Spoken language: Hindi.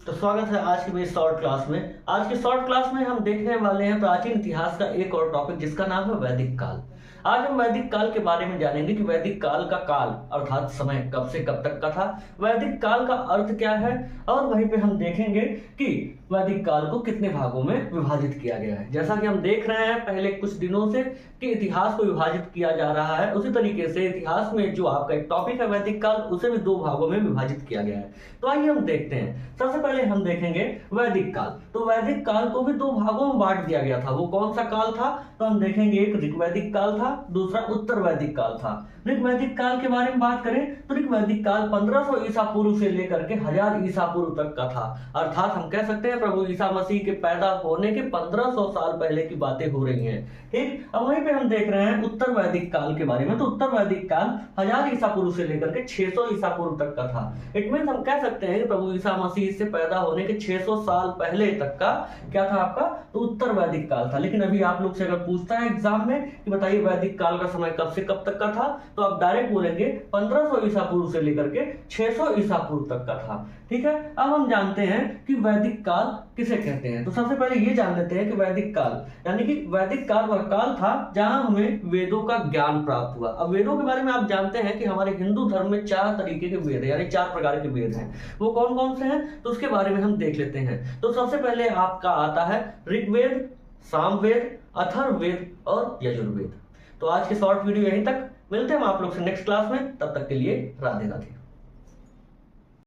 तो स्वागत है आज की मेरी शॉर्ट क्लास में। आज की शॉर्ट क्लास में हम देखने वाले हैं प्राचीन इतिहास का एक और टॉपिक जिसका नाम है वैदिक काल। आज हम वैदिक काल के बारे में जानेंगे कि वैदिक काल का काल अर्थात समय कब से कब तक का था, वैदिक काल का अर्थ क्या है, और वहीं पे हम देखेंगे कि वैदिक काल को कितने भागों में विभाजित किया गया है। जैसा कि हम देख रहे हैं पहले कुछ दिनों से कि इतिहास को विभाजित किया जा रहा है, उसी तरीके से इतिहास में जो आपका एक टॉपिक है वैदिक काल, उसे भी दो भागों में विभाजित किया गया है। तो आइए हम देखते हैं। सबसे पहले हम देखेंगे वैदिक काल। तो वैदिक काल को भी दो भागों में बांट दिया गया था। वो कौन सा काल था? तो हम देखेंगे एक ऋग्वैदिक काल था, दूसरा उत्तर वैदिक काल था। ऋग्वैदिक काल के बारे में बात करें तो ऋग्वैदिक काल 1500 ईसा पूर्व से लेकर के 1000 ईसा पूर्व तक का था। अर्थात हम कह सकते हैं प्रभु ईसा मसीह के पैदा होने के 1500 साल पहले की बातें हो रही हैं। ठीक, अब वहीं पे हम देख रहे हैं उत्तर वैदिक काल के बारे में। तो उत्तर वैदिक काल 1000 ईसा पूर्व से लेकर के 600 ईसा पूर्व तक का था। इट मीन हम कह सकते हैं कि प्रभु ईसा मसीह से पैदा होने के 600 साल पहले तक का क्या था आपका? तो उत्तर वैदिक काल था। लेकिन अभी आप लोग से अगर पूछता है एग्जाम में कि बताइए वैदिक काल का समय कब से कब तक का था, तो आप डायरेक्ट बोलेंगे 1500 ईसा पूर्व से लेकर के 600 ईसा पूर्व तक का था। ठीक है, अब हम जानते हैं कि वैदिक काल किसे कहते हैं। तो सबसे पहले ये जान लेते हैं कि वैदिक काल यानी कि वैदिक काल वह काल था जहां हमें वेदों का ज्ञान प्राप्त हुआ। अब वेदों के बारे में आप जानते हैं कि हमारे हिंदू धर्म में 4 तरीके के वेद हैं, यानी 4 प्रकार के वेद हैं। वो कौन कौन से हैं तो उसके बारे में हम देख लेते हैं। तो सबसे पहले आपका आता है ऋग्वेद, सामवेद, अथर्ववेद और यजुर्वेद। तो आज की शॉर्ट वीडियो यहीं तक। मिलते हैं हम आप लोग से नेक्स्ट क्लास में, तब तक के लिए राधे राधे।